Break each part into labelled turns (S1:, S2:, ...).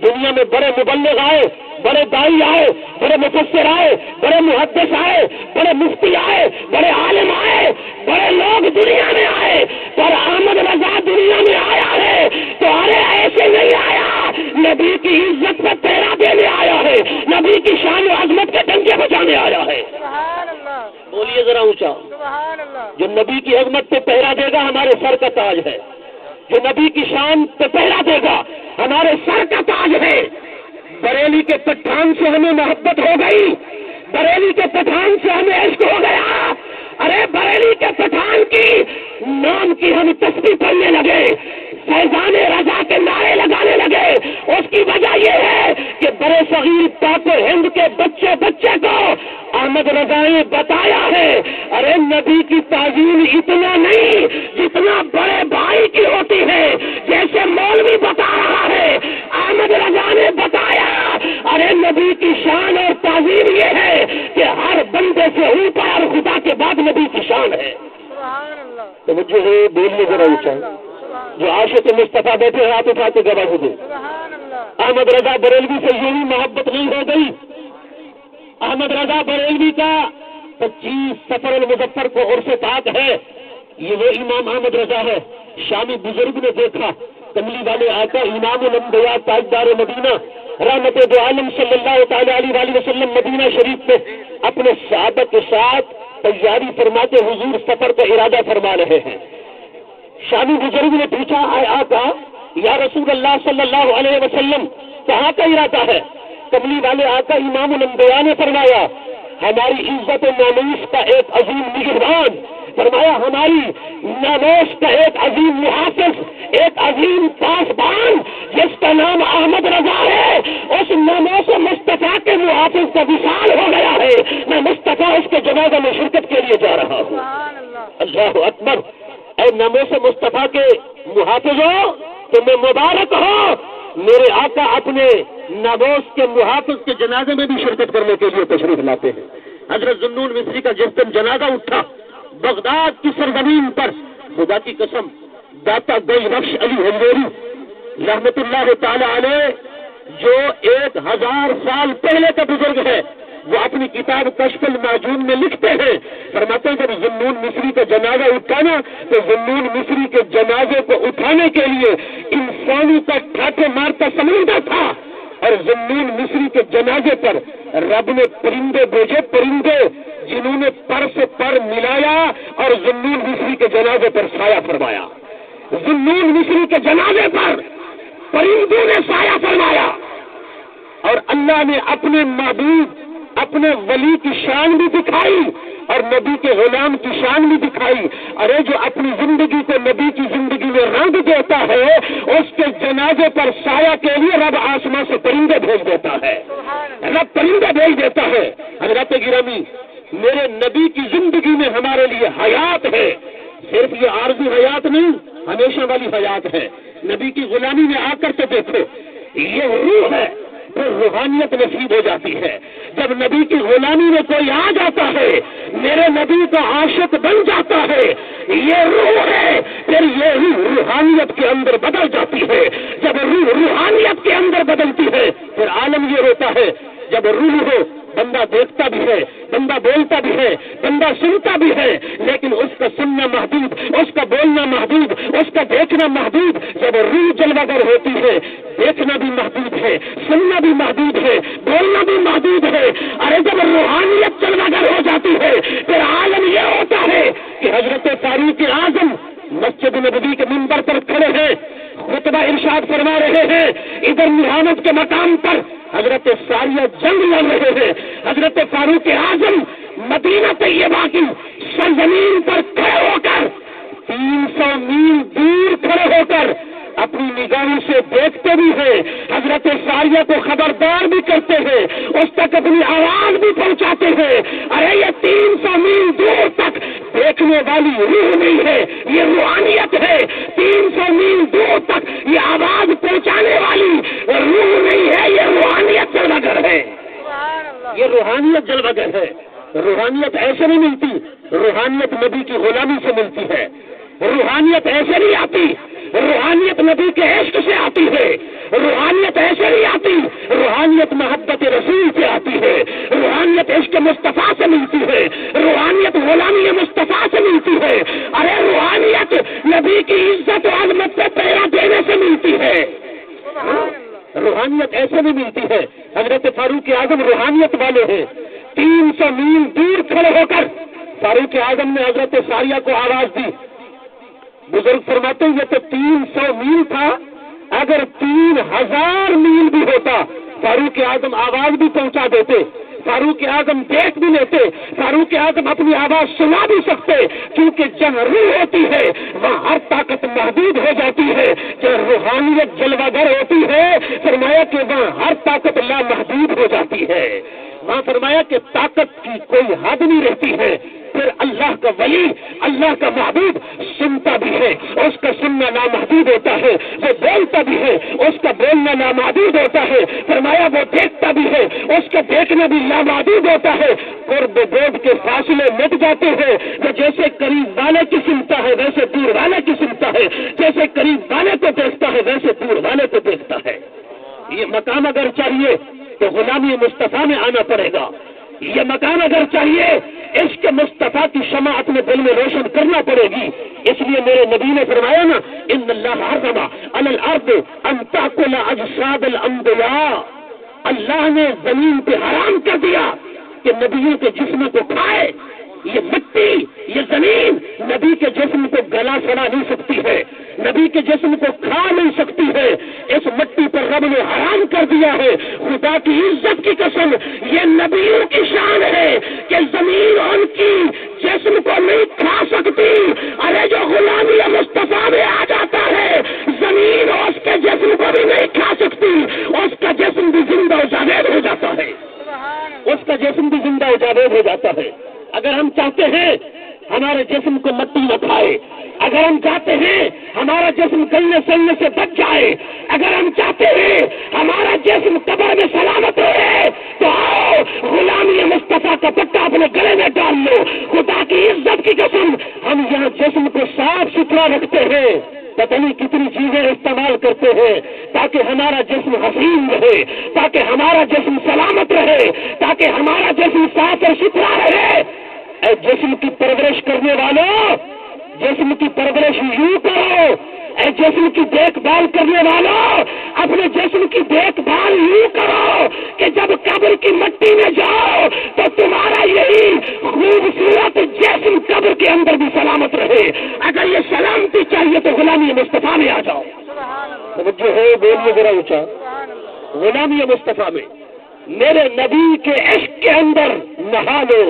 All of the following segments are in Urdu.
S1: دنیا میں بڑے مبلغ آئے، بڑے دائی آئے، بڑے مفسر آئے، بڑے محدث آئے، بڑے مفتی آئے، بڑے عالم آئے، بڑے لوگ دنیا میں آئے، پر احمد رضا دنیا میں آیا ہے تو ارے ایسے نہیں آیا، نبی کی عزت پہ پہرا دینے آیا ہے، نبی کی شان و عظمت کے ڈنکے بجانے آیا ہے۔
S2: سبحان اللہ،
S1: بولیے ذرا اونچا۔
S2: سبحان اللہ،
S1: جو نبی کی عظمت پہ پہرا دے گا ہمارے سر کا تاج ہے، جو نبی کی شان پہ پہرا دے گا ہمارے سر کا تاج ہے۔ بریلی کے پٹھان سے ہمیں محبت ہو گئی، بریلی کے پٹھان سے ہمیں عشق ہو گیا، ارے بریلی کے پٹھان کی نام کی ہم تسبیح پڑھنے لگے، فیضان رضا کے نعرے لگانے لگے۔ اس کی وجہ یہ ہے کہ برے صغیر پاک و ہند کے بچے بچے کو احمد رضا نے بتایا ہے، ارے نبی کی تعظیم اتنا نہیں جتنا بڑے بھائی کی ہوتی ہے، جیسے مولوی بتا رہا ہے، احمد رضا نے بتایا ارے نبی کی شان اور تعظیم یہ ہے کہ ہر بندے سے اوپر اور خدا کے بعد نبی کی شان ہے۔
S2: سبحان اللہ،
S1: تو مجھے بولنے ذرا اونچا، جو عاشق مصطفیٰ بیٹھے ہاتھ اٹھا کے گواہ دے۔
S2: سبحان اللہ،
S1: احمد رضا بریلوی سے یوں ہی محبت نہیں ہو گئی۔ احمد رضا بریلوی کا 25 سفر المظفر کو عرس پاک ہے، یہ وہ امام احمد رضا ہے۔ شامی بزرگ نے دیکھا کملی والے آقا امام الانبیاء تاجدار مدینہ رحمت دو عالم صلی اللہ تعالی علیہ وآلہ وسلم مدینہ شریف میں اپنے صحابہ کے ساتھ تیاری فرماتے حضور سفر کا ارادہ فرما رہے ہیں۔ شامی بزرگ نے پوچھا، اے آقا یا رسول اللہ صلی اللہ علیہ وسلم کہاں کا ارادہ ہے؟ کملی والے آقا امام الانبیاء نے فرمایا ہماری عزت و ناموس کا ایک عظیم نگہبان، فرمایا ہماری ناموس کا ایک عظیم محافظ، ایک عظیم پاسبان جس کا نام احمد رضا ہے، اس ناموس مصطفیٰ کے محافظ کا وصال ہو گیا ہے، میں مصطفیٰ اس کے جنازہ میں شرکت کے لیے جا رہا ہوں۔
S2: سبحان اللہ،
S1: اللہ اکبر۔ اے ناموس مصطفیٰ کے محافظ ہو تمہیں مبارک ہو، میرے آقا اپنے ناموس کے محافظ کے جنازے میں بھی شرکت کرنے کے لیے تشریف لاتے ہیں۔ حضرت ذوالنون مصری کا جس دن جنازہ اٹھا بغداد کی سرزمین پر، خدا کی قسم داتا گوئی بخش علی ہنگوری رحمت اللہ تعالی علیہ جو 1000 سال پہلے کا بزرگ ہے، وہ اپنی کتاب کشف المعجون میں لکھتے ہیں، فرماتے ہیں جب ذوالنون مصری کا جنازہ اٹھانا تو ذوالنون مصری کے جنازے کو اٹھانے کے لیے انسانوں کا ٹھاٹھے مارتا سمجھتا تھا، اور ذوالنون مصری کے جنازے پر رب نے پرندے بھیجے، پرندے جنہوں نے پر سے پر ملایا اور ذوالنون مصری کے جنازے پر سایہ فرمایا۔ ذوالنون مصری کے جنازے پر پرندوں نے سایہ فرمایا، اور اللہ نے اپنے معبود اپنے ولی کی شان بھی دکھائی اور نبی کے غلام کی شان بھی دکھائی۔ ارے جو اپنی زندگی کو نبی کی زندگی میں رنگ دیتا ہے، اس کے جنازے پر سایہ کے لیے رب آسمان سے پرندے بھیج دیتا ہے، رب پرندے بھیج دیتا ہے۔ حضرات گرامی، میرے نبی کی زندگی میں ہمارے لیے حیات ہے، صرف یہ عارضی حیات نہیں، ہمیشہ والی حیات ہے۔ نبی کی غلامی میں آ کر کے دیکھو، یہ روح ہے، پھر روحانیت نصیب ہو جاتی ہے۔ جب نبی کی غلامی میں کوئی آ جاتا ہے، میرے نبی کا عاشق بن جاتا ہے، یہ روح ہے، پھر یہ روح روحانیت کے اندر بدل جاتی ہے۔ جب روح روحانیت کے اندر بدلتی ہے پھر عالم یہ ہوتا ہے، جب روح ہو بندہ دیکھتا بھی ہے، بندہ بولتا بھی ہے، بندہ سنتا بھی ہے، لیکن اس کا سننا محدود، اس کا بولنا محدود، اس کا دیکھنا محدود۔ جب روح جلوہ گر ہوتی ہے، دیکھنا بھی محدود ہے، سننا بھی محدود ہے، بولنا بھی محدود ہے۔ ارے جب روحانیت جلوہ گر ہو جاتی ہے پھر عالم یہ ہوتا ہے کہ حضرت فاروق اعظم مسجد نبوی کے منبر پر کھڑے ہیں، خطبہ ارشاد فرما رہے ہیں، ادھر نہامت کے مقام پر حضرت ساریہ جنگ لڑ رہے ہیں، حضرت فاروق اعظم مدینہ طیبہ کی سرزمین پر کھڑے ہو کر 300 میل دور کھڑے ہو کر اپنی نگاہوں سے دیکھتے بھی ہیں، حضرت ساریہ کو خبردار بھی کرتے ہیں، اس تک اپنی آواز بھی پہنچاتے ہیں۔ ارے یہ 300 میل دور تک دیکھنے والی روح نہیں ہے، یہ روحانیت ہے۔ 300 میل دور تک یہ آواز پہنچانے والی روح نہیں ہے، یہ روحانیت جلوہ گر ہے، یہ روحانیت جلوہ گر ہے۔ روحانیت ایسے نہیں ملتی، روحانیت نبی کی غلامی سے ملتی ہے۔ روحانیت ایسے نہیں آتی، روحانیت نبی کے عشق سے آتی ہے، روحانیت ایسے نہیں آتی، روحانیت محبت رسول سے آتی ہے، روحانیت عشق مصطفیٰ سے ملتی ہے، روحانیت غلامی مصطفیٰ سے ملتی ہے، ارے روحانیت نبی کی عزت و عظمت پہ پہرا دینے سے ملتی ہے۔ روحانیت ایسے نہیں ملتی ہے۔ حضرت فاروق اعظم روحانیت والے ہیں۔ 300 میل دور کھڑے ہو کر فاروق اعظم نے حضرت ساریہ کو آواز دی۔ بزرگ فرماتے ہیں یہ تو 300 میل تھا، اگر 3000 میل بھی ہوتا فاروق اعظم آواز بھی پہنچا دیتے، فاروق اعظم دیکھ بھی لیتے، فاروق اعظم اپنی آواز سنا بھی سکتے، کیونکہ جہاں روح ہوتی ہے وہاں ہر طاقت محدود ہو جاتی ہے، جہاں روحانیت جلوہ گر ہوتی ہے فرمایا کہ وہاں ہر طاقت لامحدود ہو جاتی ہے، وہاں فرمایا کہ طاقت کی کوئی حد نہیں رہتی ہے۔ پھر اللہ کا ولی، اللہ کا محبوب سنتا بھی ہے، اس کا سننا نامحدود ہوتا ہے، وہ بولتا بھی ہے، اس کا بولنا نامحدود ہوتا ہے، فرمایا وہ دیکھتا بھی ہے، اس کا دیکھنا بھی نامحدود ہوتا ہے۔ قرب بعد کے فاصلے مٹ جاتے ہیں، وہ جیسے قریب والے کی سنتا ہے ویسے دور والے کی سنتا ہے، جیسے قریب والے کو دیکھتا ہے ویسے دور والے کو دیکھتا ہے۔ یہ مقام اگر چاہیے تو غلامی مصطفیٰ میں آنا پڑے گا، یہ مقام اگر چاہیے عشق مصطفیٰ کی شمع اپنے دل میں روشن کرنا پڑے گی۔ اس لیے میرے نبی نے فرمایا نا، ان اللہ حرم علی الارض ان تاکل اجساد الانبیاء، اللہ نے زمین پہ حرام کر دیا کہ نبیوں کے جسم کو کھائے۔ یہ مٹی، یہ زمین نبی کے جسم کو گلا سڑا نہیں سکتی ہے، نبی کے جسم کو کھا نہیں سکتی ہے، اس مٹی پر رب نے حرام کر دیا ہے۔ خدا کی عزت کی قسم یہ نبیوں کی شان ہے کہ زمین ان کی جسم کو نہیں کھا سکتی۔ ارے جو غلامی مصطفیٰ میں آ جاتا ہے زمین اس کے جسم کو بھی نہیں کھا سکتی، اس کا جسم بھی زندہ و جاوید ہو جاتا ہے، اس کا جسم بھی زندہ و جاوید ہو جاتا ہے۔ اگر ہم چاہتے ہیں ہمارے جسم کو مٹی نہ کھائے، اگر ہم چاہتے ہیں ہمارا جسم گلنے سلنے سے بچ جائے، اگر ہم چاہتے ہیں ہمارا جسم قبر میں سلامت رہے، تو آؤ غلامی مصطفیٰ کا پٹا اپنے گلے میں ڈال لو۔ خدا کی عزت کی قسم ہم یہاں جسم کو صاف ستھرا رکھتے ہیں، پتہ نہیں کتنی چیزیں استعمال کرتے ہیں تاکہ ہمارا جسم حسین رہے، تاکہ ہمارا جسم سلامت رہے، تاکہ ہمارا جسم صاف اور ستھرا رہے۔ اے جسم کی پرورش کرنے والوں، جسم کی پرورش یوں کرو، اے جسم کی دیکھ بھال کرنے والوں اپنے جسم کی دیکھ بھال یوں کرو کہ جب قبر کی مٹی میں جاؤ تو تمہارا یہی خوبصورت جسم قبر کے اندر بھی سلامت رہے۔ اگر یہ سلامتی چاہیے تو غلامی مصطفیٰ میں آ جاؤ۔ توجہ ہے، بولیے ذرا اونچا، غلامی مصطفیٰ میں میرے نبی کے عشق کے اندر نہا لو،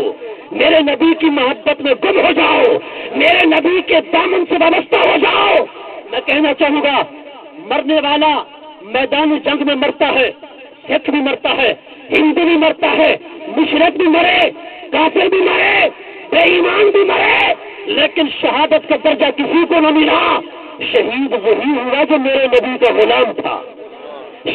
S1: میرے نبی کی محبت میں گم ہو جاؤ، میرے نبی کے دامن سے وابستہ ہو جاؤ۔ میں کہنا چاہوں گا مرنے والا میدان جنگ میں مرتا ہے، سکھ بھی مرتا ہے، ہندو بھی مرتا ہے، مشرک بھی مرے، کافر بھی مرے، بے ایمان بھی مرے، لیکن شہادت کا درجہ کسی کو نہ ملا۔ شہید وہی ہوا جو میرے نبی کا غلام تھا،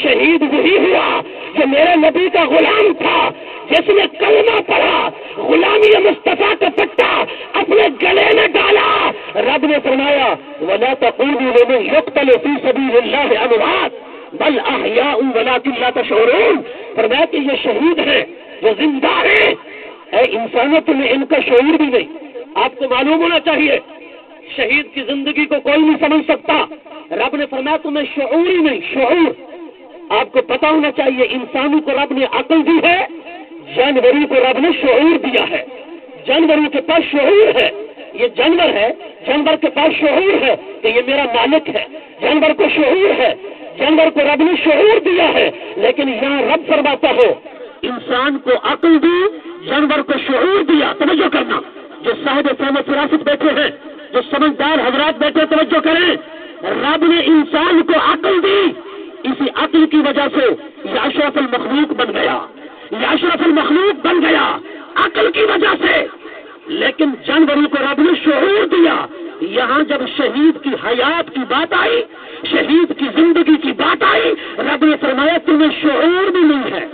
S1: شہید وہی ہوا جو میرے نبی کا غلام تھا، جس نے کلمہ پڑھا، غلامی مصطفیٰ کا پٹا اپنے گلے میں ڈالا۔ رب نے فرمایا وَلَا تَقُولُوا لِمَن يُقْتَلُ فِي سَبِيلِ اللَّهِ أَمْوَاتٌ بَلْ أَحْيَاءٌ وَلَٰكِن لَّا تَشْعُرُونَ۔ فرمایا کہ یہ شہید ہیں، جو زندہ ہیں۔ اے انسانیت میں ان کا شعور بھی نہیں، آپ کو معلوم ہونا چاہیے شہید کی زندگی کو کوئی نہیں سمجھ سکتا۔ رب نے فرمایا تمہیں شعور ہی نہیں، شعور آپ کو پتا ہونا چاہیے۔ انسانوں کو رب نے عقل دی ہے، جانوروں کو رب نے شعور دیا ہے۔ جانوروں کے پاس شعور ہے، یہ جانور ہے، جانور کے پاس شعور ہے کہ یہ میرا مالک ہے، جانور کو شعور ہے، جانور کو رب نے شعور دیا ہے۔ لیکن یہاں رب فرماتا ہے انسان کو عقل دی، جانور کو شعور دیا۔ توجہ کرنا، جو صاحب فہم فراست بیٹھے ہیں، جو سمجھدار حضرات بیٹھے توجہ کریں، رب نے انسان کو عقل دی، اسی عقل کی وجہ سے یہ اشرف المخلوق بن گیا، یہ اشرف المخلوق بن گیا عقل کی وجہ سے۔ لیکن جانوروں کو رب نے شعور دیا۔ یہاں جب شہید کی حیات کی بات آئی، شہید کی زندگی کی بات آئی، رب نے فرمایا تمہیں شعور بھی نہیں ہے،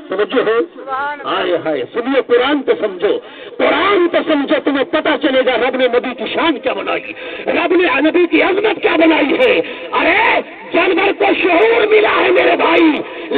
S1: توجہ ہو،
S2: سبحان اللہ
S1: ہائے ہائے سنیے، قرآن تو سمجھو، قرآن تو سمجھو، تمہیں پتا چلے گا رب نے نبی کی شان کیا بنائی، رب نے نبی کی عظمت کیا بنائی ہے۔ ارے جانور کو شعور ملا ہے میرے بھائی،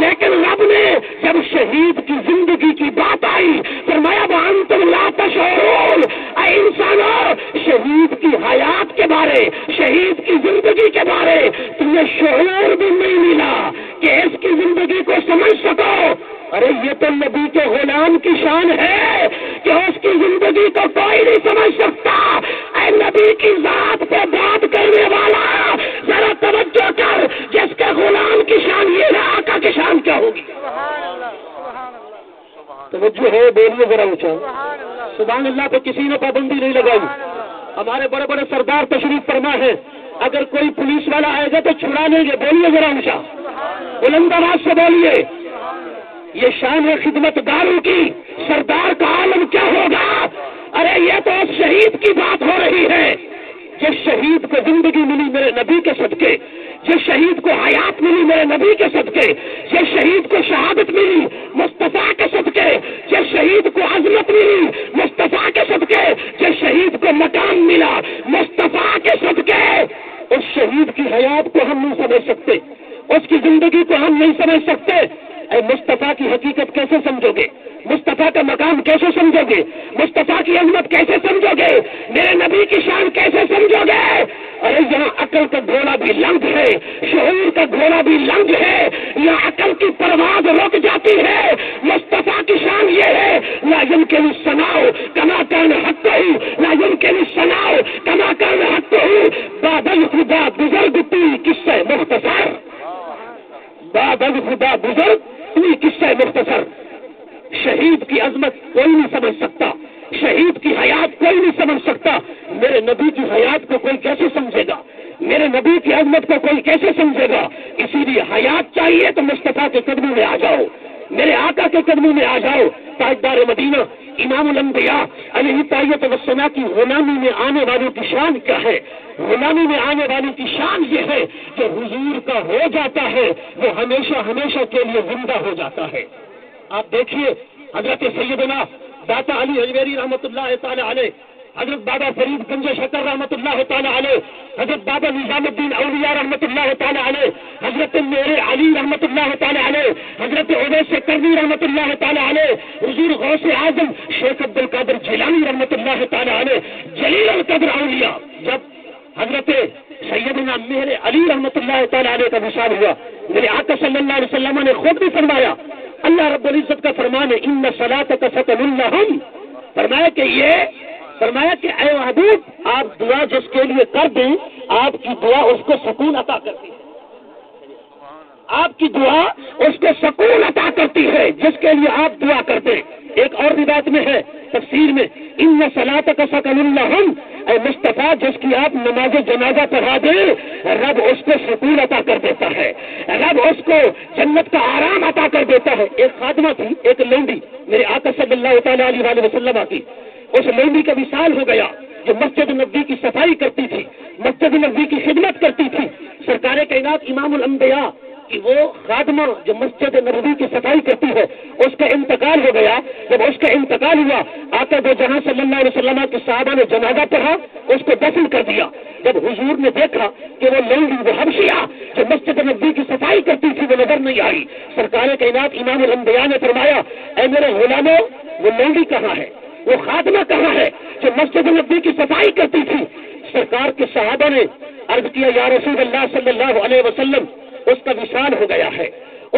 S1: لیکن رب نے جب شہید کی زندگی کی بات آئی فرمایا وَأَنْتُمْ لَا تَشْعُرُونَ، اے انسانوں شہید کی حیات کے بارے، شہید کی زندگی کے بارے تمہیں شعور بھی نہیں ملا کہ اس کی زندگی کو سمجھ سکو۔ ارے یہ تو نبی کے غلام کی شان ہے کہ اس کی زندگی کو کوئی نہیں سمجھ سکتا۔ اے نبی کی ذات پہ بات کرنے والا ذرا توجہ کر، جس کے غلام کی شان یہ ہے، آقا کی شان کیا ہوگی؟
S2: سبحان اللہ سبحان اللہ
S1: توجہ ہے، بولیے ذرا اونچا
S2: سبحان اللہ
S1: سبحان اللہ پہ کسی نے پابندی نہیں لگائی۔
S2: سبحان اللہ
S1: ہمارے بڑے بڑے سردار تشریف فرما ہے، اگر کوئی پولیس والا آئے گا تو چھڑا لیں گے، بولیے ذرا اونچا، بلند آواز سے بولیے۔ یہ شان ہے خدمت گاروں کی، سردار کا عالم کیا ہوگا؟ ارے یہ تو اس شہید کی بات ہو رہی ہے، جس شہید کو زندگی ملی میرے نبی کے صدقے، جس شہید کو حیات ملی میرے نبی کے صدقے، جس شہید کو شہادت ملی مصطفیٰ کے صدقے، جس شہید کو عظمت ملی مصطفیٰ کے صدقے، جس شہید کو مقام ملا مصطفیٰ کے صدقے، اس شہید کی حیات کو ہم نہیں سمجھ سکتے، اس کی زندگی کو ہم نہیں سمجھ سکتے۔ اے مصطفیٰ کی حقیقت کیسے سمجھو گے؟ مصطفیٰ کا مقام کیسے سمجھو گے؟ مصطفیٰ کی عظمت کیسے سمجھو گے؟ میرے نبی کی شان کیسے سمجھو گے؟ ارے یہاں عقل کا گھوڑا بھی لنگ ہے، شعور کا گھوڑا بھی لنگ ہے، یہاں عقل کی پرواز رک جاتی ہے۔ مصطفیٰ کی شان یہ ہے لا يمكن الثناء كما كان حقه، لا يمكن الثناء كما كان حقه، بعد الخدا بزرگتی قصہ مختصر، بعد الخدا بزرگ قصہ مختصر۔ شہید کی عظمت کوئی نہیں سمجھ سکتا، شہید کی حیات کوئی نہیں سمجھ سکتا، میرے نبی کی حیات کو کوئی کیسے سمجھے گا؟ میرے نبی کی عظمت کو کوئی کیسے سمجھے گا؟ اسی لیے حیات چاہیے تو مصطفیٰ کے قدموں میں آ جاؤ، میرے آقا کے قدموں میں آ جاؤ۔ تاجدار مدینہ امام الانبیاء علیہ طاعت والثناء کی غلامی میں آنے والوں کی شان کیا ہے؟ غلامی میں آنے والوں کی شان یہ ہے کہ حضور کا ہو جاتا ہے وہ ہمیشہ ہمیشہ کے لیے زندہ ہو جاتا ہے۔ آپ دیکھیے حضرت سیدنا داتا علی حجویری رحمۃ اللہ تعالی علیہ، حضرت بابا فرید گنج شکر رحمۃ اللہ تعالی علیہ، حضرت بابا نظام الدین اولیاء رحمۃ اللہ تعالی علیہ، حضرت میرے علی رحمۃ اللہ تعالی علیہ، حضرت اویس کرنی رحمۃ اللہ تعالی علیہ، حضور غوث اعظم شیخ عبد القادر جیلانی رحمۃ اللہ تعالی علیہ، جلیل القدر اولیاء، جب حضرت سیدنا میرے علی رحمۃ اللہ تعالی علیہ کا وصال ہوا، میرے آقا صلی اللہ علیہ وسلم نے خود بھی فرمایا، اللہ رب العزت کا فرمان ہے ان صلاتک سکن لہم، فرمایا کہ اے محبوب آپ دعا جس کے لیے کر دیں آپ کی دعا اس کو سکون عطا کرتی ہے، آپ کی دعا اس کو سکون عطا کرتی ہے جس کے لیے آپ دعا کرتے ہیں۔ ایک اور روایت میں ہے تفسیر میں ان صلاتک سکن لہم، اے مصطفیٰ جس کی آپ نماز جنازہ پڑھا دیں رب اس کو سکون عطا کر دیتا ہے، رب اس کو جنت کا آرام عطا کر دیتا ہے۔ ایک خادمہ تھی، ایک لونڈی میرے آقا صلی اللہ تعالیٰ علیہ وسلم کی، اس لونڈی کا وصال ہو گیا جو مسجد نبوی کی صفائی کرتی تھی، مسجد نبوی کی خدمت کرتی تھی، سرکار کائنات امام الانبیاء کہ وہ خادمہ جو مسجد نبوی کی صفائی کرتی ہے اس کا انتقال ہو گیا۔ جب اس کا انتقال ہوا آقا دو جہاں صلی اللہ علیہ وسلم کے صحابہ نے جنازہ پڑھا، اس کو دفن کر دیا۔ جب حضور نے دیکھا کہ وہ لونڈی وہ حبشیہ جو مسجد نبوی کی صفائی کرتی تھی وہ نظر نہیں آئی، سرکار کائنات امام الانبیاء نے فرمایا اے میرے غلاموں وہ لونڈی کہاں ہے، وہ خادمہ کہاں ہے جو مسجد نبوی کی صفائی کرتی تھی؟ سرکار کے صحابہ نے عرض کیا یا رسول اللہ صلی اللہ علیہ وسلم اس کا وصال ہو گیا ہے،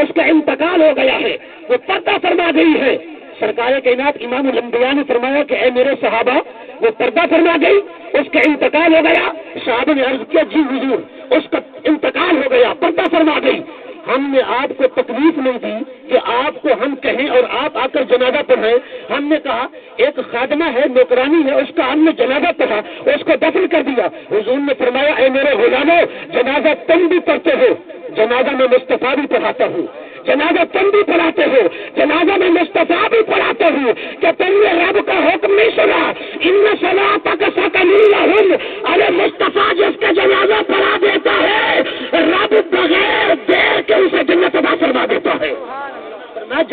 S1: اس کا انتقال ہو گیا ہے، وہ پردہ فرما گئی ہے۔ سرکار کائنات امام الانبیاء نے فرمایا کہ اے میرے صحابہ وہ پردہ فرما گئی، اس کا انتقال ہو گیا۔ صحابہ نے عرض کیا جی حضور اس کا انتقال ہو گیا، پردہ فرما گئی۔ ہم نے آپ کو تکلیف نہیں دی کہ آپ کو ہم کہیں اور آپ آ کر جنازہ پڑھیں، ہم نے کہا ایک خادمہ ہے نوکرانی ہے اس کا ہم نے جنازہ پڑھا اس کو دفن کر دیا۔ حضور نے فرمایا اے میرے غلاموں جنازہ تم بھی پڑھتے ہو، جنازہ میں مصطفیٰ بھی پڑھاتا ہوں، جنازہ تم بھی پڑھاتے ہو، جنازہ میں مصطفیٰ بھی پڑھاتا ہوں۔ کہ تم نے رب کا حکم نہیں سنا ان صلاتک سکن لہم، ارے مصطفیٰ جس کا جنازہ پڑھا دیتا ہے رب بغیر دیر کے اسے جنت عطا فرما دیتا ہے۔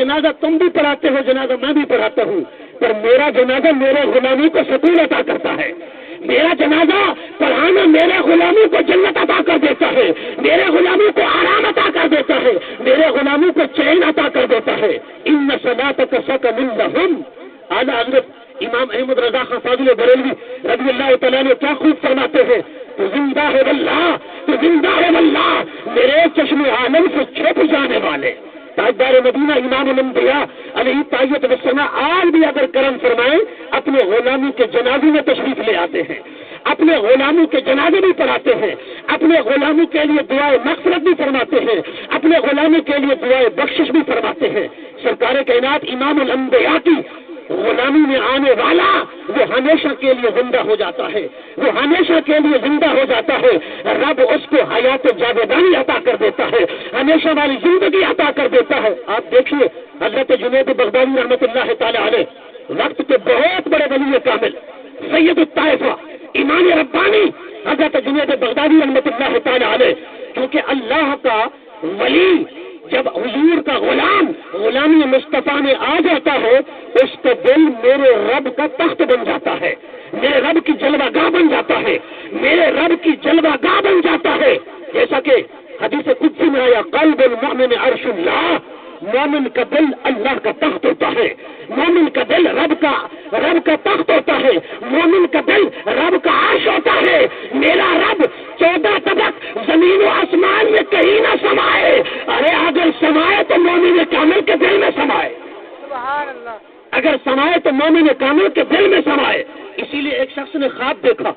S1: جنازہ تم بھی پڑھاتے ہو، جنازہ میں بھی پڑھاتا ہوں، پر میرا جنازہ میرے غلامی کو سکون عطا کرتا ہے، میرا جنازہ پڑھانا میرے غلامی کو جنت عطا کر دیتا ہے، میرے غلامی کو آرام عطا کر دیتا ہے، میرے غلامی کو چین عطا کر دیتا ہے۔ ان صلاتک سکن لہم، اعلیٰ حضرت امام احمد رضا خان فاضل بریلوی رضی اللہ تعالیٰ عنہ کیا خوب فرماتے ہیں، تو زندہ ہے واللہ، تو زندہ ہے واللہ، میرے چشم عالم سے چھپ جانے والے تاجدار مدینہ امام الانبیاء علیہ تحیت والثناء آج بھی اگر کرم فرمائیں اپنے غلامی کے جنازے میں تشریف لے آتے ہیں، اپنے غلاموں کے جنازے بھی پڑھاتے ہیں، اپنے غلاموں کے لیے دعائے مغفرت بھی فرماتے ہیں، اپنے غلاموں کے لیے دعائے بخشش بھی فرماتے ہیں۔ سرکار کائنات امام الانبیاء کی غلامی میں آنے والا وہ ہمیشہ کے لیے زندہ ہو جاتا ہے، وہ ہمیشہ کے لیے زندہ ہو جاتا ہے، رب اس کو حیات جاویدانی عطا کر دیتا ہے، ہمیشہ والی زندگی عطا کر دیتا ہے۔ آپ دیکھیے حضرت جنید بغدادی رحمۃ اللہ تعالی علیہ وقت کے بہت بڑے ولی کامل سید الطائفہ امام ربانی حضرت جنید بغدادی رحمۃ اللہ تعالی علیہ، کیونکہ اللہ کا ولی جب حضور کا غلام غلامی مصطفیٰ میں آ جاتا ہے اس کا دل میرے رب کا تخت بن جاتا ہے، میرے رب کی جلوہ گاہ بن جاتا ہے، میرے رب کی جلوہ گاہ بن جاتا ہے۔ جیسا کہ حدیث قدسی میں آیا قلب المؤمن عرش اللہ، مومن کا دل اللہ کا تخت ہوتا ہے، مومن کا دل رب کا تخت ہوتا ہے، مومن کا دل رب کا عرش ہوتا ہے۔ میرا رب 14 طبق زمین و آسمان میں کہیں نہ سمائے، ارے اگر سمائے تو مومن کامل کے دل میں سمائے،
S2: سبحان اللہ،
S1: اگر سمائے تو مومن کامل کے دل میں سمائے۔ اسی لیے ایک شخص نے خواب دیکھا،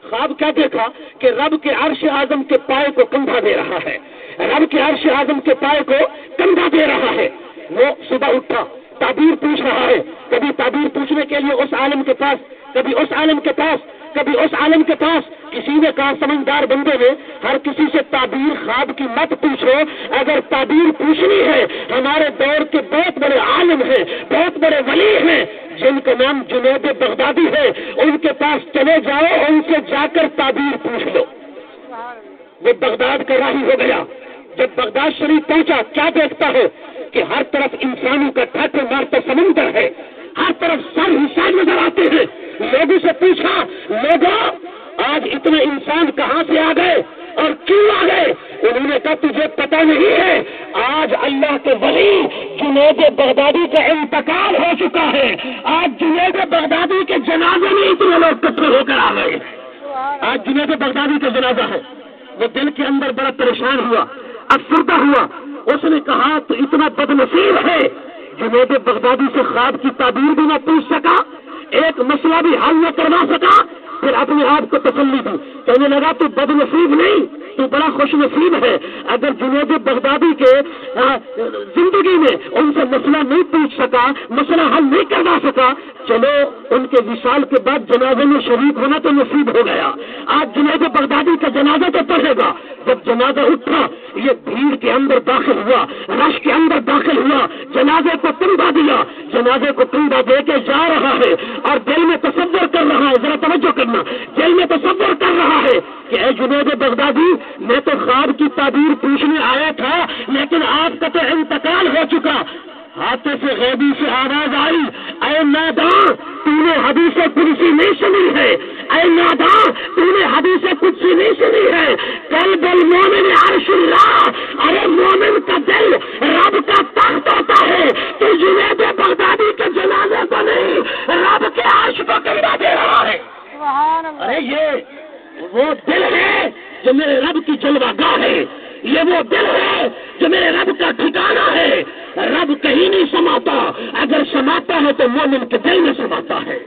S1: خواب کیا دیکھا کہ رب کے عرش اعظم کے پائے کو کندھا دے رہا ہے، رب کے عرش اعظم کے پائے کو کندھا دے رہا ہے۔ وہ صبح اٹھا تعبیر پوچھ رہا ہے، کبھی تعبیر پوچھنے کے لیے اس عالم کے پاس، کبھی اس عالم کے پاس، کبھی اس عالم کے پاس۔ کسی نے کہا سمجھدار بندے نے ہر کسی سے تعبیر خواب کی مت پوچھو، اگر تعبیر پوچھنی ہے ہمارے دور کے بہت بڑے عالم ہیں، بہت بڑے ولی ہیں جن کا نام جنید بغدادی ہے، ان کے پاس چلے جاؤ، ان سے جا کر تعبیر پوچھ لو۔ وہ بغداد کا راہی ہو گیا، جب بغداد شریف پہنچا کیا دیکھتا ہے کہ ہر طرف انسانوں کا ٹھٹ مارتا سمندر ہے، ہر طرف سر حساب نظر آتے ہیں۔ لوگوں سے پوچھا لوگوں آج اتنے انسان کہاں سے آ گئے اور کیوں آ گئے؟ انہوں نے کہا تجھے پتہ نہیں ہے، آج اللہ کے ولی جنید بغدادی کا انتقال ہو چکا ہے، آج جنید بغدادی کے جنازے میں اتنے لوگ اکٹھے ہو کر آ گئے، آج جنید بغدادی کا جنازہ ہے۔ وہ دل کے اندر بڑا پریشان ہوا، افسردہ ہوا، اس نے کہا تو اتنا بد نصیب ہے جنید بغدادی سے خواب کی تعبیر بھی نہ پوچھ سکا، ایک مسئلہ بھی حل نہ کروا سکا، پھر اپنے آپ کو تسلی دی، کہنے لگا تو بد نصیب نہیں، تو بڑا خوش نصیب ہے۔ اگر جنید بغدادی کے زندگی میں ان سے مسئلہ نہیں پوچھ سکا، مسئلہ حل نہیں کروا سکا، چلو ان کے وصال کے بعد جنازے میں شریک ہونا تو نصیب ہو گیا، آج جنید بغدادی کا جنازہ تو پڑھے گا۔ جب جنازہ اٹھا یہ بھیڑ کے اندر داخل ہوا، رش کے اندر داخل ہوا، جنازے کو کندھا دیا، جنازے کو کندھا دے کے جا رہا ہے اور دل میں تصور کر رہا ہے، ذرا توجہ کرنا، دل میں تصور کر رہا ہے کہ اے جنید بغدادی میں تو خواب کی تعبیر پوچھنے آیا تھا لیکن آپ کا تو انتقال ہو چکا۔ ہاتھ سے غیبی سے آواز آئی، اے ناداں تو نے حدیث قدسی نہیں سنی ہے، اے ناداں تو نے حدیث قدسی نہیں سنی ہے، قلب المومن عرش اللہ، ارے مومن کا دل رب کا تخت ہوتا ہے، تو جنید بغدادی کے جنازے کو نہیں رب کے عرش کو کندھا دے رہا ہے۔
S2: سبحان اللہ،
S1: ارے یہ وہ دل ہے جو میرے رب کی جلوہ گاہ ہے، یہ وہ دل ہے جو میرے رب کا ٹھکانہ ہے۔ رب کہیں نہیں سماتا، اگر سماتا ہے تو مومن کے دل میں سماتا ہے۔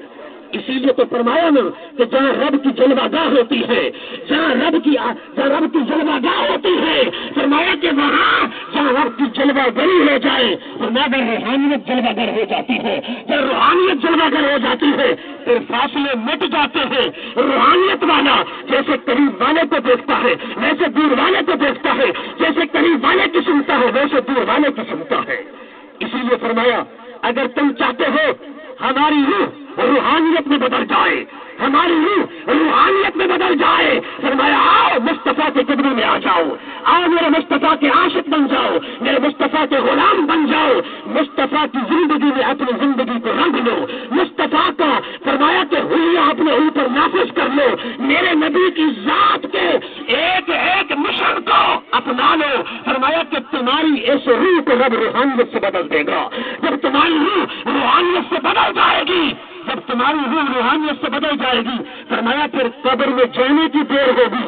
S1: اسی لیے تو فرمایا نا کہ جہاں رب کی جلوہ گاہ ہوتی ہے، جہاں رب کی جلوہ گاہ ہوتی ہے، فرمایا کہ وہاں جہاں رب کی جلوہ گری ہو جائے، فرمایا روحانیت جلوہ گر ہو جاتی ہے، جب روحانیت جلوہ گر ہو جاتی ہے پھر فاصلے مٹ جاتے ہیں۔ روحانیت والا جیسے قریب والے کو دیکھتا ہے ویسے دور والے کو دیکھتا ہے، جیسے قریب والے کی سنتا ہے ویسے دور والے کی سنتا ہے۔ اسی لیے فرمایا اگر تم چاہتے ہو ہماری روح روحانیت میں بدل جائے، ہماری روح روحانیت میں بدل جائے، فرمایا آؤ مصطفیٰ کے قدموں میں آ جاؤ، آؤ میرے مصطفیٰ کے عاشق بن جاؤ، میرے مصطفیٰ کے غلام بن جاؤ۔ مصطفیٰ کی زندگی میں اپنی زندگی کو رنگ لو، مصطفیٰ کا فرمایا کہ حلیہ اپنے اوپر نافذ کر لو، میرے نبی کی ذات کے ایک ایک مشن کو اپنا لو۔ فرمایا کہ تمہاری اس روح کو رب روحانیت سے بدل دے گا۔ جب تمہاری روح روحانیت سے بدل جائے گی، جب تمہاری روح روحانیت سے بدل جائے گی، فرمایا پھر قبر میں جانے کی دیر ہوگی،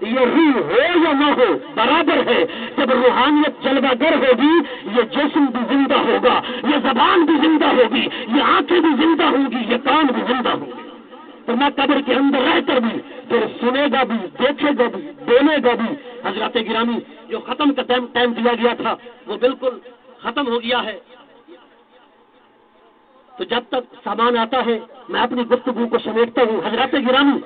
S1: یہ روح ہو یا نہ ہو برابر ہے۔ جب روحانیت جلوہ گر ہوگی، یہ جسم بھی زندہ ہوگا، یہ زبان بھی زندہ ہوگی، یہ آنکھیں بھی زندہ ہوگی، یہ کان بھی زندہ ہوگی۔ تو میں قبر کے اندر رہ کر بھی پھر سنے گا بھی، دیکھے گا بھی، بولے گا بھی۔ حضرات گرامی، جو ختم کا ٹائم دیا گیا تھا وہ بالکل ختم ہو گیا ہے، تو جب تک سامان آتا ہے میں اپنی گفتگو کو سمیٹتا ہوں۔ حضرات گرامی،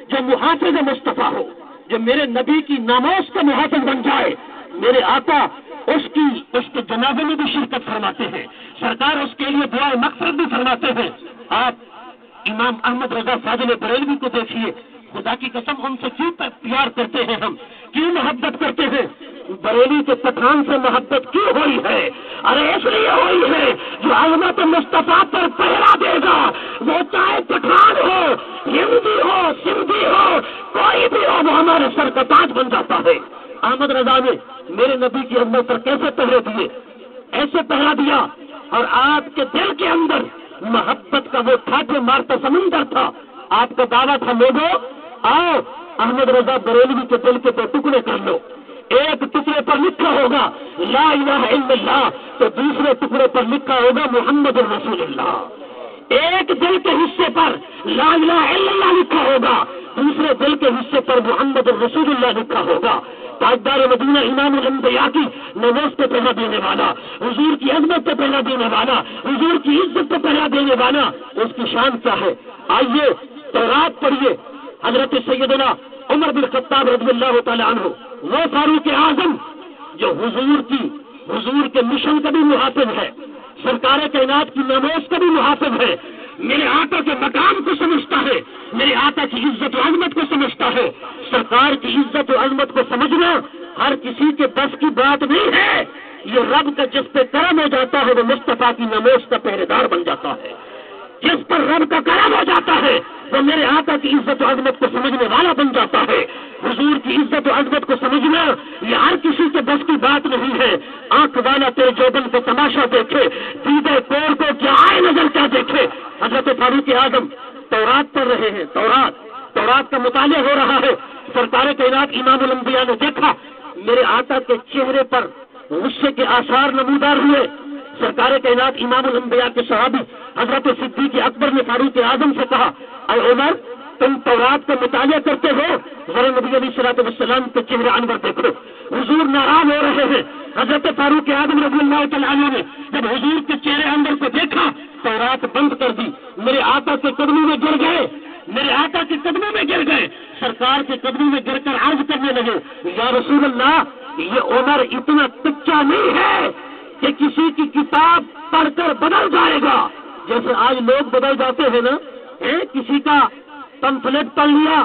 S1: جو محافظ مصطفیٰ ہو، جو میرے نبی کی ناموس کا محافظ بن جائے، میرے آقا اس کے جنازے میں بھی شرکت فرماتے ہیں، سرکار اس کے لیے دعائے مغفرت بھی فرماتے ہیں۔ آپ امام احمد رضا فاضل بریلوی کو دیکھیے، خدا کی قسم ان سے کیوں پیار کرتے ہیں، ہم کیوں محبت کرتے ہیں؟ بریلی کے پٹھان سے محبت کیوں ہوئی ہے؟ ارے اس لیے ہوئی ہے جو عظمت مصطفیٰ پر پہرا دے گا، وہ چاہے پٹھان ہو، ہندی ہو، سندھی ہو، کوئی بھی ہو، وہ ہمارے سر کا تاج بن جاتا ہے۔ احمد رضا نے میرے نبی کی عظمت پر کیسے پہرے دیے؟ ایسے پہرا دیا، اور آپ کے دل کے اندر محبت کا وہ ٹھاٹھے مارتا سمندر تھا۔ آپ کا دعویٰ تھا، لوگوں آؤ احمد رضا بریلوی کے دل کے دو ٹکڑے کر لو، ایک ٹکڑے پر لکھا ہوگا لا الہ الا اللہ، تو دوسرے ٹکڑے پر لکھا ہوگا محمد الرسول اللہ۔ ایک دل کے حصے پر لا الہ الا اللہ لکھا ہوگا، دوسرے دل کے حصے پر محمد الرسول اللہ لکھا ہوگا۔ تاجدار مدینہ امام الانبیاء کی نماز پہ پہلا دینے والا، حضور کی عظمت پہ پہلا دینے والا، حضور کی عزت پہ پہلا دینے والا، اس کی شان کیا ہے؟ آئیے تورات پڑھیے، حضرت سیدنا عمر بن خطاب رضی اللہ تعالی عنہ، وہ فاروق اعظم جو حضور کے مشن کا بھی محافظ ہے، سرکار کائنات کی ناموس کا بھی محافظ ہے، میرے آقا کے مقام کو سمجھتا ہے، میرے آقا کی عزت و عظمت کو سمجھتا ہے۔ سرکار کی عزت و عظمت کو سمجھنا ہر کسی کے بس کی بات نہیں ہے، یہ رب کا جس پہ کرم ہو جاتا ہے وہ مصطفیٰ کی ناموس کا پہرے دار بن جاتا ہے۔ جس پر رب کا کرم ہو جاتا ہے وہ میرے آقا کی عزت و عظمت کو سمجھنے والا بن جاتا ہے۔ حضور کی عزت و عظمت کو سمجھنا یہ ہر کسی کے بس کی بات نہیں ہے۔ آنکھ والا تیرے جوبن کو تماشا دیکھے، دیدے کور کو کیا آئے نظر کیا دیکھے۔ حضرت فاروق اعظم تورات پڑھ رہے ہیں، تورات کا مطالعہ ہو رہا ہے، سرکار کائنات امام الانبیاء نے دیکھا میرے آقا کے چہرے پر غصے کے آثار نمودار ہوئے۔ سرکار کائنات امام الانبیاء کے صحابی حضرت صدیق اکبر نے فاروق اعظم سے کہا، اے عمر تم تورات کا مطالعہ کرتے ہو، ذرا نبی علیہ الصلوۃ والسلام کے چہرے انور دیکھو، حضور ناراض ہو رہے ہیں۔ حضرت فاروق اعظم رضی اللہ تعالیٰ عنہ نے جب حضور کے چہرے انور کو دیکھا، تورات بند کر دی، میرے آقا کے قدموں میں گر گئے، میرے آقا کے قدموں میں گر گئے، سرکار کے قدموں میں گر کر عرض کرنے لگے، یا رسول اللہ یہ عمر اتنا کچا نہیں ہے کہ کسی کی کتاب پڑھ کر بدل جائے گا، جیسے آج لوگ بدل جاتے ہیں نا، کسی کا پمفلیٹ پڑھ لیا،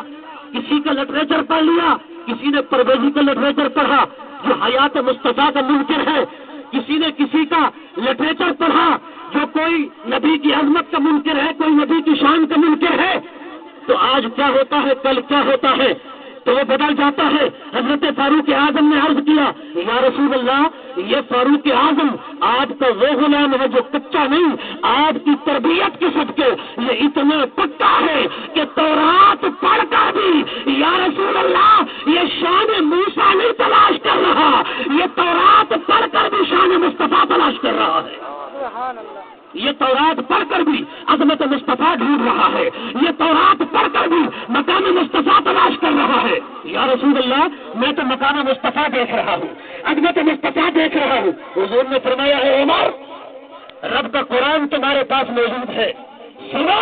S1: کسی کا لٹریچر پڑھ لیا، کسی نے پرویزی کا لٹریچر پڑھا جو حیات مصطفیٰ کا منکر ہے، کسی نے کسی کا لٹریچر پڑھا جو کوئی نبی کی عظمت کا منکر ہے، کوئی نبی کی شان کا منکر ہے، تو آج کیا ہوتا ہے، کل کیا ہوتا ہے، تو وہ بدل جاتا ہے۔ حضرت فاروق اعظم نے عرض کیا، یا رسول اللہ یہ فاروق اعظم آپ کا وہ غلام ہے جو کچا نہیں، آپ کی تربیت کے صدقے یہ اتنا پکا ہے کہ تورات پڑھ کر بھی یا رسول اللہ یہ شان موسیٰ نہیں تلاش کر رہا، یہ تورات پڑھ کر بھی شان مصطفیٰ تلاش کر رہا ہے۔
S2: سبحان اللہ۔
S1: یہ تورات پڑھ کر بھی عظمت مصطفیٰ ڈھونڈ رہا ہے، یہ تورات پڑھ کر بھی مقام مصطفیٰ تلاش کر رہا ہے۔ یا رسول اللہ میں تو مقام مصطفیٰ دیکھ رہا ہوں، عظمت مصطفیٰ دیکھ رہا ہوں۔ حضور نے فرمایا ہے عمر رب کا قرآن تمہارے پاس موجود ہے، سنو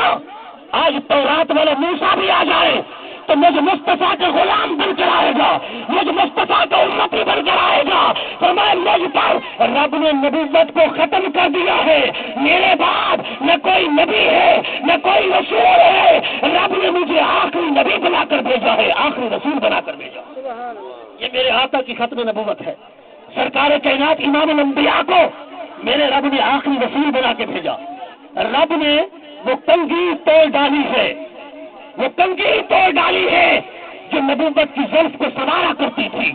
S1: آج تورات والا موسیٰ بھی آ جائے تو مجھ مصطفیٰ کا غلام بن کر آئے گا، مجھ مصطفیٰ کا امتی بن کر آئے گا۔ فرمایا مجھ پر رب نے نبوت کو ختم کر دیا ہے، میرے بعد نہ کوئی نبی ہے نہ کوئی رسول ہے، رب نے مجھے آخری نبی بنا کر بھیجا ہے، آخری رسول بنا کر بھیجا۔
S2: سبحان اللہ۔
S1: یہ میرے آقا کی ختم نبوت ہے۔ سرکار کائنات امام الانبیاء کو میرے رب نے آخری رسول بنا کے بھیجا. رب نے وہ کنگھی توڑ ڈالی ہے، وہ کنگھی توڑ ڈالی ہے جو نبوت کی زلف کو سنوارا کرتی تھی.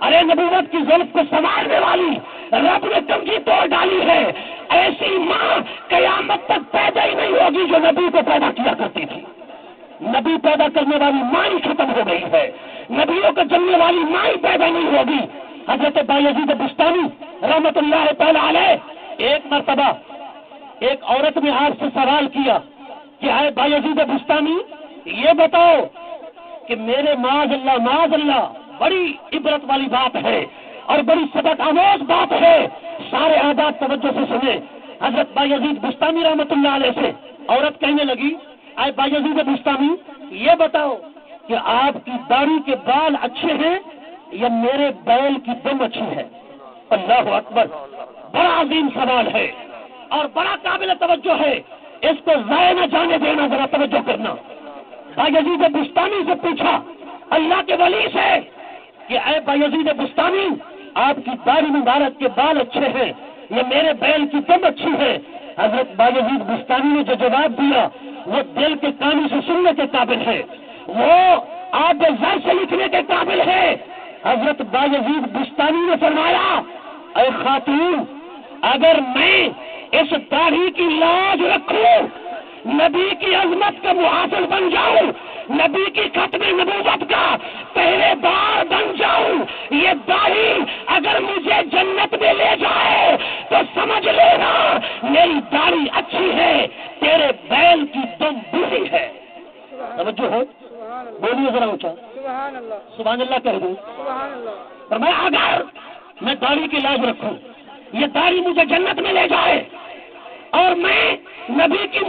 S1: ارے نبوت کی زلف کو سنوارنے والی رب نے کنگھی توڑ ڈالی ہے. ایسی ماں قیامت تک پیدا ہی نہیں ہوگی جو نبی کو پیدا کیا کرتی تھی. نبی پیدا کرنے والی ماں ہی ختم ہو گئی ہے، نبیوں کو جننے والی ماں ہی پیدا نہیں ہوگی. حضرت بایزید بستانی رحمت اللہ تعالی علیہ ایک مرتبہ ایک عورت نے آپ سے سوال کیا کہ اے بایزید بستانی یہ بتاؤ کہ میرے معاذ اللہ بڑی عبرت والی بات ہے اور بڑی سبق آموز بات ہے، سارے آباد توجہ سے سنیں. حضرت بایزید بستانی رحمت اللہ علیہ سے عورت کہنے لگی اے بایزید بستانی یہ بتاؤ کہ آپ کی داڑھی کے بال اچھے ہیں یا میرے بیل کی دم اچھی ہے. اللہ اکبر، بڑا عظیم سوال ہے اور بڑا قابل توجہ ہے، اس کو ضائع نہ جانے دینا، ذرا توجہ کرنا. بایزید بستانی سے پوچھا اللہ کے ولی سے کہ اے بایزید بستانی آپ کی داڑھی مبارک کے بال اچھے ہیں یا میرے بیل کی دم اچھی ہے. حضرت بایزید بستانی نے جو جواب دیا وہ دل کے کانوں سے سننے کے قابل ہے، وہ آپ زر سے لکھنے کے قابل ہے. حضرت بایزید بستانی نے فرمایا اے خاتون اگر میں اس داڑھی کی لاج رکھوں، نبی کی عظمت کا محافظ بن جاؤں، نبی کی ختم نبوت کا پہلے بار بن جاؤں، یہ داڑھی اگر مجھے جنت میں لے جائے تو سمجھ لینا میری داڑھی اچھی ہے، تیرے بیل کی دم بری ہے. توجہ ہو، بولیے ذرا اونچا
S2: سبحان اللہ،
S1: سبحان اللہ کہہ دوں.
S2: سبحان اللہ.
S1: فرمایا اگر میں داڑھی کی لاج رکھوں، یہ داڑھی مجھے جنت میں لے جائے اور میں نبی کی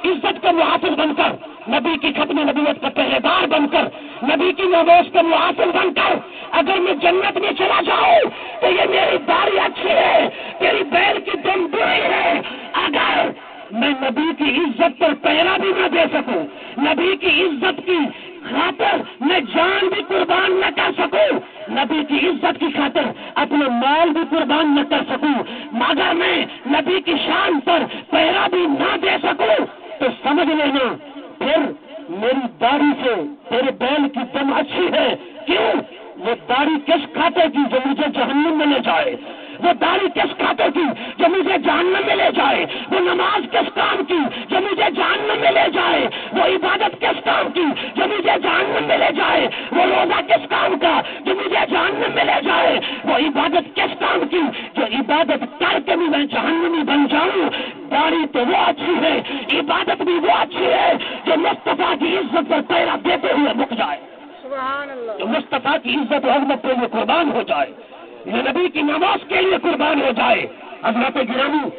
S1: عزت کا محافظ بن کر، نبی کی ختم نبوت کا پہلے دار بن کر، نبی کی نووس کا محافظ بن کر اگر میں جنت میں چلا جاؤں تو یہ میری داڑھی اچھی ہے، تیری بیل کی دم بری ہے. اگر میں نبی کی عزت پر پہرا بھی نہ دے سکوں، نبی کی عزت کی خاطر میں جان بھی قربان نہ کر سکوں، نبی کی عزت کی خاطر اپنے مال بھی قربان نہ کر سکوں، مگر میں نبی کی شان پر پہرا بھی نہ دے سکوں تو سمجھ لینا پھر میری داڑھی سے تیرے بیل کی دم اچھی ہے. کیوں؟ وہ داڑھی کس کھاتے کی جو مجھے جہنم میں لے جائے، وہ داڑھی کس کھاتے کی جو مجھے جہنم میں لے جائے، وہ نماز کس کام کی جو مجھے جہنم میں لے جائے، وہ عبادت کس کام کی جو مجھے جہنم میں لے جائے، وہ روزہ کس کام کا جو مجھے جہنم میں لے جائے، وہ عبادت کس کام کی جو عبادت کر کے بھی میں جہنمی بن جاؤں. داڑھی تو وہ اچھی ہے، عبادت بھی وہ اچھی ہے جو مصطفیٰ کی عزت پر پہرا دیتے ہوئے رک جائے،
S2: سبحان اللہ.
S1: جو مصطفیٰ کی عزت و عظمت کے لیے قربان ہو جائے، جو نبی کی نماز کے لیے قربان ہو جائے. حضرت گرامی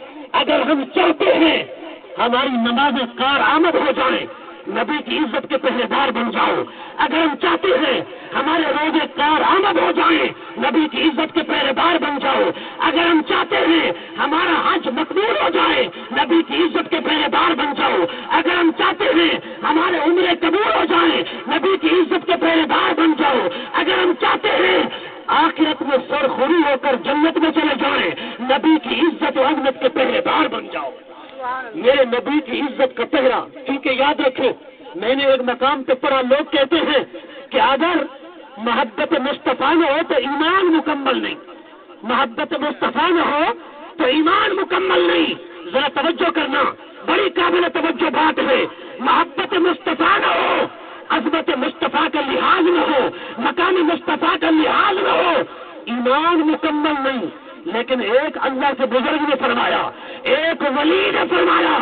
S1: اگر ہم چاہتے ہیں ہماری نمازیں کارآمد ہو جائیں، نبی کی عزت کے پہلے دار بن جاؤ، اگر ہم چاہتے ہیں ہمارے روزے کارآمد ہو جائیں، نبی کی عزت کے پہلے دار بن جاؤ، اگر ہم چاہتے ہیں ہمارا حج مقبول ہو جائے، نبی کی عزت کے پہلے دار بن جاؤ، اگر ہم چاہتے ہیں ہمارے عمرے قبول ہو جائیں، نبی کی عزت کے پہلے دار بن جاؤ، اگر ہم چاہتے ہیں آخرت میں سرخوری ہو کر جنت میں چلے جائیں، نبی کی عزت و عظمت کے پہرے دار بن جاؤ. میرے نبی کی عزت کا پہرا، کیونکہ یاد رکھو میں نے ایک مقام پہ پڑھا، لوگ کہتے ہیں کہ اگر محبت مصطفیٰ نہ ہو تو ایمان مکمل نہیں، محبت مصطفیٰ نہ ہو تو ایمان مکمل نہیں. ذرا توجہ کرنا، بڑی قابل توجہ بات ہے. محبت مصطفیٰ نہ ہو، عظمت مصطفیٰ کا لحاظ نہ ہو، مقام مصطفیٰ کا لحاظ نہ ہو، ایمان مکمل نہیں. لیکن ایک اللہ کے بزرگ نے فرمایا، ایک ولی نے فرمایا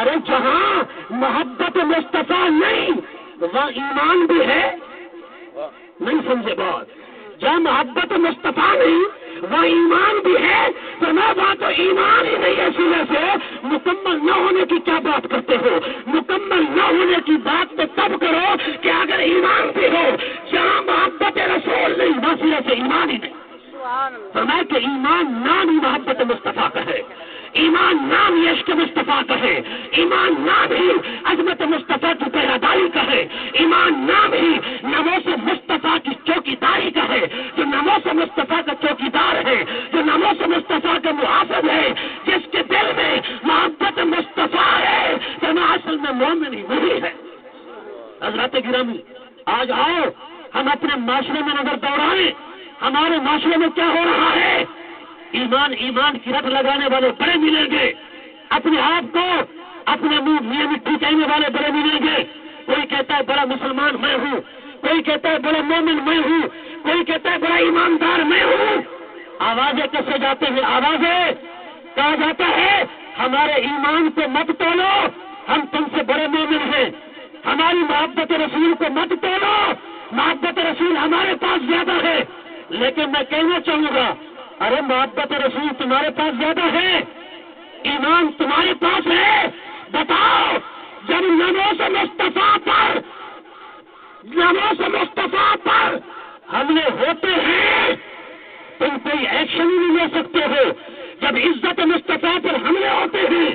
S1: ارے جہاں محبت مصطفیٰ نہیں وہاں ایمان بھی ہے. نہیں سمجھے بات؟ جہاں محبت مصطفیٰ نہیں وہاں ایمان بھی ہے. تو میں وہاں تو ایمان ہی نہیں ہے، اس وجہ سے مکمل نہ ہونے کی کیا بات کرتے ہو؟ مکمل نہ ہونے کی بات تو تب کرو کہ اگر ایمان بھی ہو. جہاں محبت رسول نہیں وہاں سرے سے ایمان ہی نہیں. فرمایا کہ ایمان نام ہی محبت مصطفیٰ کا ہے، ایمان نام ہی عشق مصطفیٰ کا ہے، ایمان نام ہی عظمت مصطفیٰ کی پیراداری کا ہے، ایمان نام ہی نموز مصطفیٰ کی چوکیداری کا ہے. جو نموز مصطفیٰ کا چوکیدار ہے، جو نموز مصطفیٰ کا محافظ ہے، جس کے دل میں محبت مصطفیٰ ہے تو میں اصل میں مومن ہی نہیں ہے۔ حضرات گرامی، آج آؤ ہم اپنے معاشرے میں نظر دوڑائیں، ہمارے معاشرے میں کیا ہو رہا ہے۔ ایمان کی رٹ لگانے والے بڑے ملیں گے، اپنے آپ کو اپنے منہ میاں مٹھی کہنے والے بڑے ملیں گے۔ کوئی کہتا ہے بڑا مسلمان میں ہوں، کوئی کہتا ہے بڑا مومن میں ہوں، کوئی کہتا ہے بڑا ایماندار میں ہوں۔ آوازیں کیسے جاتے ہیں؟ آوازیں کہا جاتا ہے ہمارے ایمان کو مت تولو، ہم تم سے بڑے مومن ہیں، ہماری محبت رسول کو مت تولو، محبت رسول ہمارے پاس زیادہ ہے۔ لیکن میں کہنا چاہوں گا، ارے محبت رسول تمہارے پاس زیادہ ہے، ایمان تمہارے پاس ہے، بتاؤ جب ناموس مصطفیٰ پر حملے ہوتے ہیں تم کوئی ایکشن ہی نہیں لے سکتے ہو۔ جب عزت مصطفیٰ پر حملے ہوتے ہیں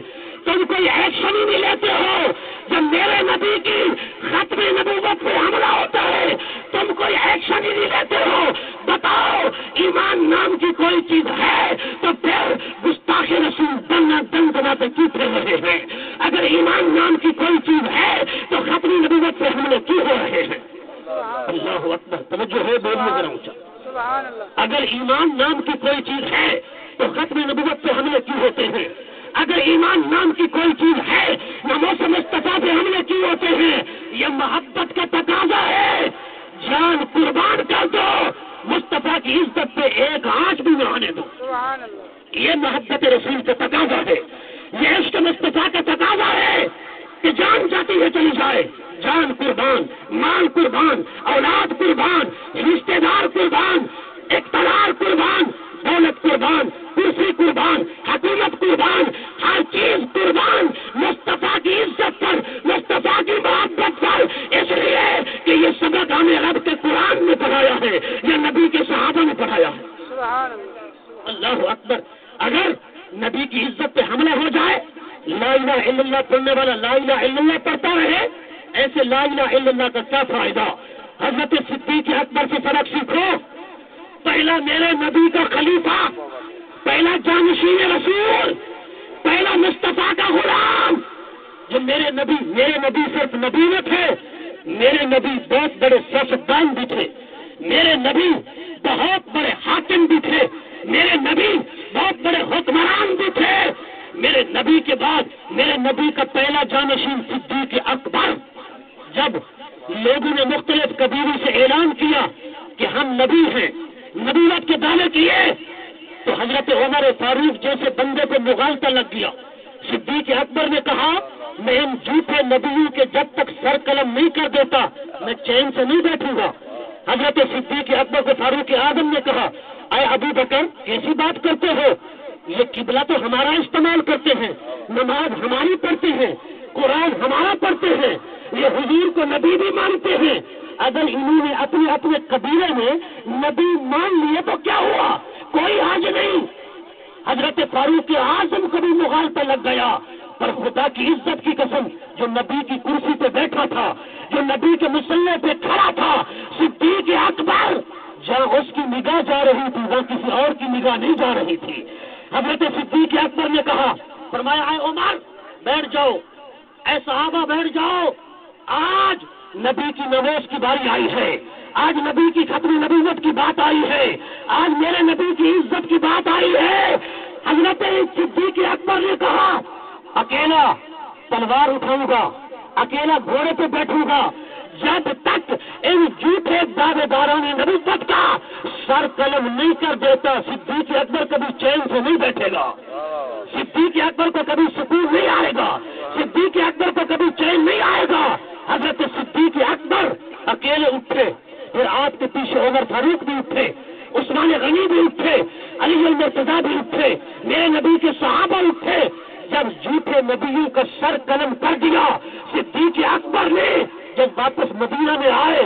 S1: تم کوئی ایکشن ہی نہیں لیتے ہو۔ جب میرے نبی کی ختم نبوت پہ حملہ ہوتا ہے تم کوئی ایکشن ہی نہیں لیتے ہو۔ بتاؤ ایمان نام کی کوئی چیز ہے تو پھر گستاخ رسول دن بناتے کیوں پھر رہے ہیں؟ اگر ایمان نام کی کوئی چیز ہے تو ختم نبوت پہ حملے کیوں ہو رہے ہیں؟ اللہ اکبر، توجہ ہے، بولنے ذرا اونچا۔
S2: سبحان اللہ۔
S1: اگر ایمان نام کی کوئی چیز ہے تو ختم نبوت پہ حملے کیوں ہوتے ہیں؟ اگر ایمان نام کی کوئی چیز ہے ناموس مصطفیٰ پہ حملے کیوں ہوتے ہیں؟ یہ محبت کا تقاضا ہے، جان قربان کر دو، مصطفیٰ کی عزت پہ ایک آنچ بھی نہ آنے دو۔
S2: سبحان اللہ۔
S1: یہ محبت رسول کا تقاضا ہے، یہ عشق مصطفیٰ کا تقاضا ہے کہ جان جاتی ہے چلی جائے، جان قربان، مال قربان، اولاد قربان، رشتے دار قربان، اقتدار قربان، دولت قربان، کرسی قربان، حکومت قربان، ہر چیز قربان، مصطفیٰ کی عزت پر، مصطفیٰ کی محبت پر، اس لیے کہ یہ سبق ہمیں رب کے قرآن میں پڑھایا ہے یا نبی کے صحابہ نے پڑھایا ہے۔
S2: سبحان اللہ۔
S1: اللہ اکبر۔ اگر نبی کی عزت پہ حملہ ہو جائے، لا الہ الا اللہ پڑھنے والا لا الہ الا اللہ پڑھتا رہے، ایسے لا الہ الا اللہ کا کیا فائدہ؟ حضرت صدیق اکبر سے سبق سیکھو۔ پہلا میرے نبی کا خلیفہ، پہلا جانشین رسول، پہلا مصطفیٰ کا غلام۔ جو میرے نبی صرف نبی نہ تھے، میرے نبی بہت بڑے سیاستدان بھی تھے، میرے نبی بہت بڑے حاکم بھی تھے، میرے نبی بہت بڑے حکمران بھی تھے۔ میرے نبی کے بعد میرے نبی کا پہلا جانشین صدیق اکبر، جب لوگوں نے مختلف قبیلوں سے اعلان کیا کہ ہم نبی ہیں، نبوت کے دعوے کیے، تو حضرت عمر فاروق جیسے بندے کو مغالطہ لگ گیا۔ صدیق اکبر نے کہا میں ان جھوٹے نبیوں کے جب تک سر قلم نہیں کر دیتا میں چین سے نہیں بیٹھوں گا۔ حضرت صدیق اکبر کو فاروق اعظم نے کہا اے ابو بکر کیسی بات کرتے ہو، یہ قبلہ تو ہمارا استعمال کرتے ہیں، نماز ہماری پڑھتے ہیں، قرآن ہمارا پڑھتے ہیں، یہ حضور کو نبی بھی مانتے ہیں، اگر انہوں نے اپنے اپنے قبیلے میں نبی مان لیے تو کیا ہوا؟ کوئی حرج نہیں۔ حضرت فاروق اعظم کو بھی مغالطہ لگ گیا، پر خدا کی عزت کی قسم جو نبی کی کرسی پہ بیٹھا تھا، جو نبی کے مصلے پہ کھڑا تھا، صدیق اکبر، جہاں اس کی نگاہ جا رہی تھی وہاں کسی اور کی نگاہ نہیں جا رہی تھی۔ حضرت صدیق اکبر نے کہا، فرمایا اے عمر بیٹھ جاؤ، اے صحابہ بیٹھ جاؤ، آج نبی کی نماز کی باری آئی ہے، آج نبی کی ختم نبوت کی بات آئی ہے، آج میرے نبی کی عزت کی بات آئی ہے۔ حضرت صدیق اکبر نے کہا اکیلا تلوار اٹھاؤں گا، اکیلا گھوڑے پہ بیٹھوں گا، جب تک ان جھوٹے دعوے داروں نے نبوت کا سر قلم نہیں کر دیتا صدیق اکبر کبھی چین سے نہیں بیٹھے گا، صدیق اکبر کو کبھی سکون نہیں آئے گا، صدیق اکبر کو کبھی چین نہیں آئے گا۔ حضرت صدیق اکبر اکیلے اٹھے، پھر آپ کے پیچھے عمر فاروق بھی اٹھے، عثمان غنی بھی اٹھے، علی المرتضیٰ بھی اٹھے، میرے نبی کے صحابہ اٹھے۔ جب جھوٹے نبیوں کا سر قلم کر دیا صدیق اکبر نے، جب واپس مدینہ میں آئے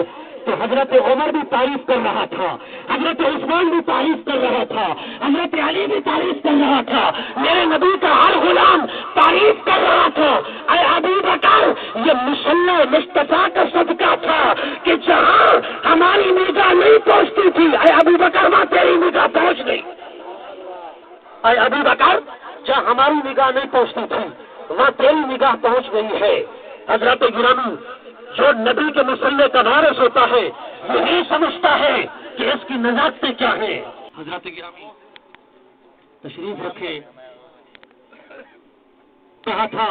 S1: تو حضرت عمر بھی تعریف کر رہا تھا، حضرت عثمان بھی تعریف کر رہا تھا، حضرت علی بھی تعریف کر رہا تھا، میرے نبی کا ہر غلام تعریف کر رہا تھا۔ اے ابو بکر یہ مصلح مصطفیٰ کا صدقہ تھا کہ جہاں ہماری نگاہ نہیں پہنچتی تھی، اے ابو بکر وہاں تیری نگاہ پہنچ گئی۔ اے ابو بکر جہاں جہاں ہماری نگاہ نہیں پہنچتی تھی وہاں تیری نگاہ پہنچ گئی ہے۔ حضرات گرامی، جو نبی کے مسلح کا وارث ہوتا ہے یہی سمجھتا ہے کہ اس کی نجاتیں کیا ہیں۔ حضرات گرامی تشریف رکھے، کہا تھا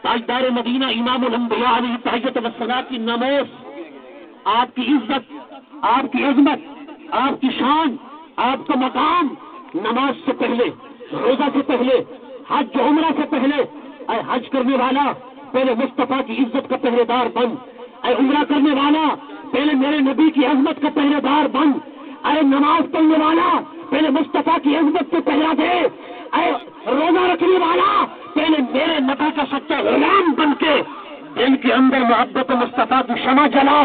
S1: تاجدار مدینہ امام الانبیاء علیہ تحیت والثناء کی ناموس، آپ کی عزت، آپ کی عظمت، آپ کی شان، آپ کا مقام نماز سے پہلے، روزہ سے پہلے، حج عمرہ سے پہلے، اے حج کرنے والا پہلے مصطفیٰ کی عزت کا پہرے دار بن، اے عمرہ کرنے والا پہلے میرے نبی کی عظمت کا پہرے دار بن، اے نماز پڑھنے والا پہلے مصطفیٰ کی عظمت کو پہرا دے، اے روزہ رکھنے والا پہلے میرے نبی کا سچا غلام بن کے دل کے اندر محبت مصطفیٰ کی شمع جلا،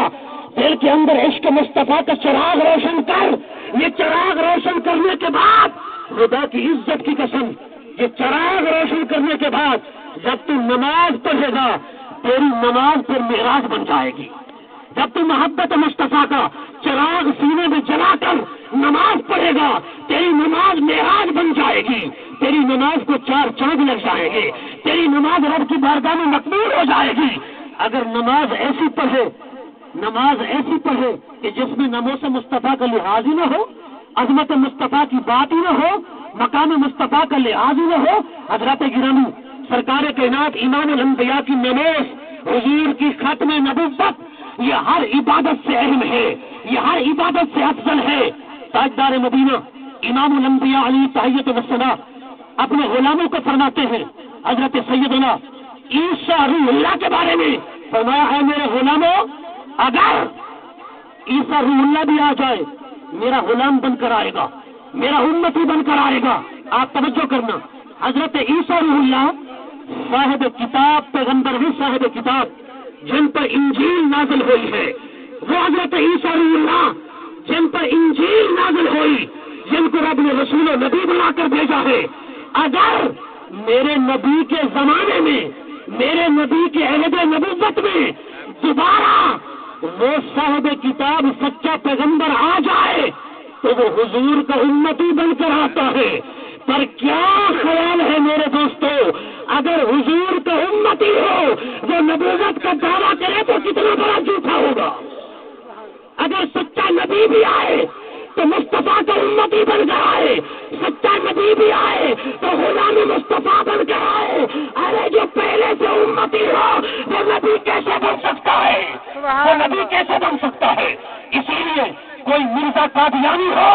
S1: دل کے اندر عشق مصطفیٰ کا چراغ روشن کر۔ یہ چراغ روشن کرنے کے بعد خدا کی عزت کی قسم، یہ چراغ روشن کرنے کے بعد جب تو نماز پڑھے گا تیری نماز پھر معراج بن جائے گی۔ جب تو محبت مصطفیٰ کا چراغ سینے میں جلا کر نماز پڑھے گا تیری نماز معراج بن جائے گی، تیری نماز کو 4 چاند لگ جائیں گے، تیری نماز رب کی بارگاہ میں مقبول ہو جائے گی۔ اگر نماز ایسی پڑھے کہ جس میں ناموس مصطفیٰ کا لحاظ ہی نہ ہو، عظمت مصطفیٰ کی بات ہی نہ ہو، مقام مصطفیٰ کا لحاظ ہی نہ ہو، حضرات گرامی سرکار کائنات امام الانبیاء کی ناموس، حضور کی ختم نبوت، یہ ہر عبادت سے اہم ہے، یہ ہر عبادت سے افضل ہے۔ تاجدار مدینہ امام الانبیاء علیہ تحیت والثناء اپنے غلاموں کو فرماتے ہیں، حضرت سیدنا عیسیٰ روح اللہ کے بارے میں فرمایا ہے، میرے غلاموں اگر عیسیٰ روح اللہ بھی آ جائے میرا غلام بن کر آئے گا، میرا امتی بن کر آئے گا۔ آپ توجہ کرنا، حضرت عیسیٰ روح اللہ صاحب کتاب، پیغمبر بھی صاحب کتاب جن پر انجیل نازل ہوئی ہے، وہ حضرت عیسیٰ روح اللہ جن پر انجیل نازل ہوئی، جن کو رب نے رسول و نبی بنا کر بھیجا ہے، اگر میرے نبی کے زمانے میں، میرے نبی کے عہد نبوت میں دوبارہ وہ صاحب کتاب سچا پیغمبر آ جائے تو وہ حضور کا امتی بن کر آتا ہے۔ پر کیا خیال ہے میرے دوستو، اگر حضور کا امتی ہو وہ نبوت کا دعویٰ کرے تو کتنا بڑا جھوٹا ہوگا۔ اگر سچا نبی بھی آئے تو مصطفیٰ کا امتی بن کر آئے، سچا نبی بھی آئے تو غلام مصطفیٰ بن کر آئے۔ ارے جو پہلے سے امتی ہو وہ نبی کیسے بن سکتا ہے؟ وہ نبی کیسے بن سکتا ہے؟ اسی لیے کوئی مرزا قادیانی ہو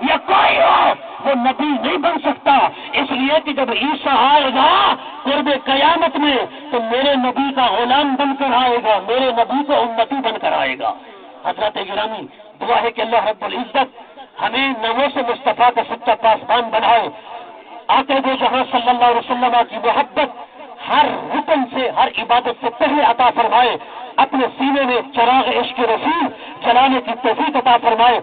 S1: یا کوئی ہو وہ نبی نہیں بن سکتا، اس لیے کہ جب عیسیٰ آئے گا قرب قیامت میں تو میرے نبی کا غلام بن کر آئے گا، میرے نبی کا امتی بن کر آئے گا۔ حضرات گرامی دعا ہے کہ اللہ رب العزت ہمیں ناموس مصطفیٰ کا سچا پاسبان بنائے، آقا دو جہاں صلی اللہ علیہ وسلم کی محبت ہر رکن سے، ہر عبادت سے پہلے عطا فرمائے، اپنے سینے میں چراغ عشق رسول جلانے کی توفیق عطا فرمائے۔